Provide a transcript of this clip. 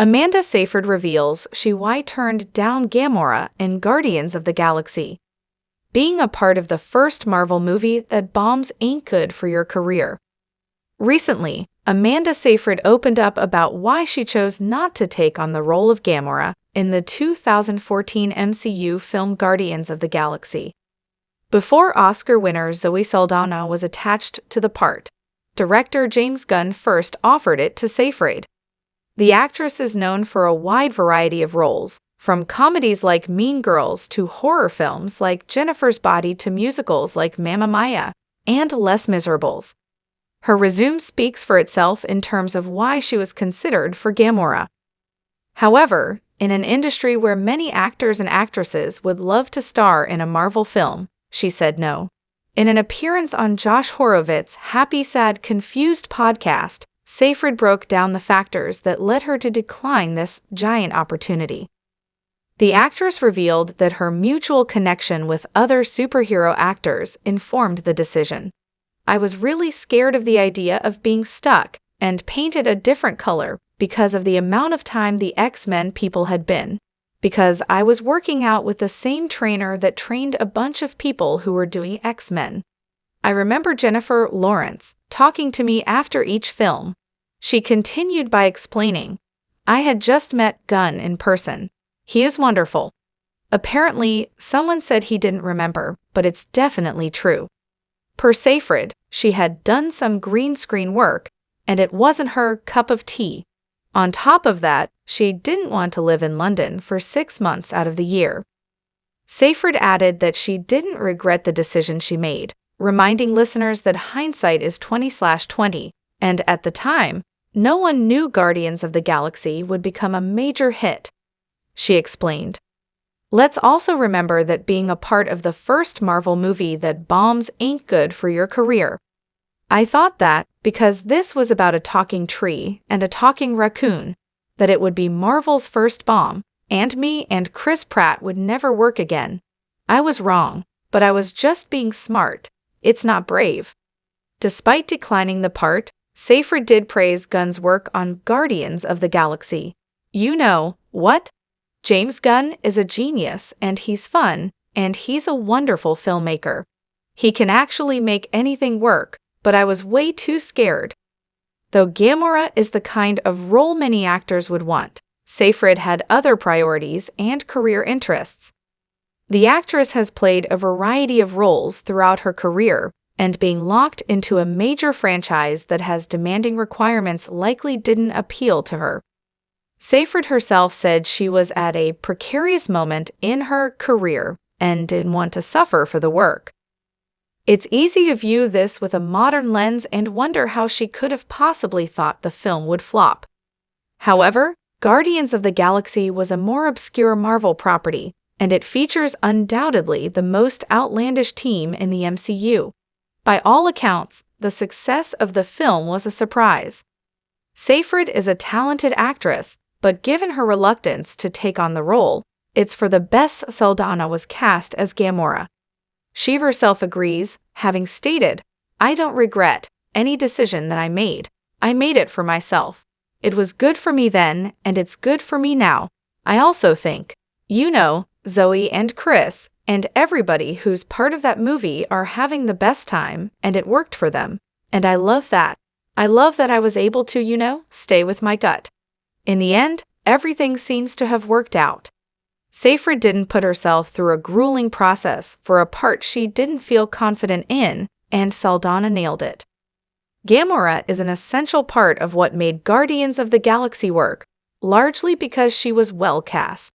Amanda Seyfried reveals why turned down Gamora in Guardians of the Galaxy. Being a part of the first Marvel movie that bombs ain't good for your career. Recently, Amanda Seyfried opened up about why she chose not to take on the role of Gamora in the 2014 MCU film Guardians of the Galaxy. Before Oscar winner Zoe Saldana was attached to the part, director James Gunn first offered it to Seyfried. The actress is known for a wide variety of roles, from comedies like Mean Girls to horror films like Jennifer's Body to musicals like Mamma Mia and Les Miserables. Her resume speaks for itself in terms of why she was considered for Gamora. However, in an industry where many actors and actresses would love to star in a Marvel film, she said no. In an appearance on Josh Horowitz's Happy Sad Confused podcast, Seyfried broke down the factors that led her to decline this giant opportunity. The actress revealed that her mutual connection with other superhero actors informed the decision. I was really scared of the idea of being stuck and painted a different color because of the amount of time the X-Men people had been, because I was working out with the same trainer that trained a bunch of people who were doing X-Men. I remember Jennifer Lawrence talking to me after each film. She continued by explaining, I had just met Gunn in person. He is wonderful. Apparently, someone said he didn't remember, but it's definitely true. Per Seyfried, she had done some green screen work, and it wasn't her cup of tea. On top of that, she didn't want to live in London for 6 months out of the year. Seyfried added that she didn't regret the decision she made, reminding listeners that hindsight is 20/20, and at the time, no one knew Guardians of the Galaxy would become a major hit. She explained, let's also remember that being a part of the first Marvel movie that bombs ain't good for your career. I thought that, because this was about a talking tree and a talking raccoon, that it would be Marvel's first bomb, and me and Chris Pratt would never work again. I was wrong, but I was just being smart. It's not brave. Despite declining the part, Seyfried did praise Gunn's work on Guardians of the Galaxy. You know what? James Gunn is a genius, and he's fun, and he's a wonderful filmmaker. He can actually make anything work, but I was way too scared. Though Gamora is the kind of role many actors would want, Seyfried had other priorities and career interests. The actress has played a variety of roles throughout her career, and being locked into a major franchise that has demanding requirements likely didn't appeal to her. Seyfried herself said she was at a precarious moment in her career and didn't want to suffer for the work. It's easy to view this with a modern lens and wonder how she could have possibly thought the film would flop. However, Guardians of the Galaxy was a more obscure Marvel property, and it features undoubtedly the most outlandish team in the MCU. By all accounts, the success of the film was a surprise. Seyfried is a talented actress, but given her reluctance to take on the role, it's for the best Saldana was cast as Gamora. She herself agrees, having stated, I don't regret any decision that I made it for myself. It was good for me then, and it's good for me now. I also think, Zoe and Chris, and everybody who's part of that movie are having the best time, and it worked for them. And I love that. I love that I was able to, stay with my gut. In the end, everything seems to have worked out. Seyfried didn't put herself through a grueling process for a part she didn't feel confident in, and Saldana nailed it. Gamora is an essential part of what made Guardians of the Galaxy work, largely because she was well cast.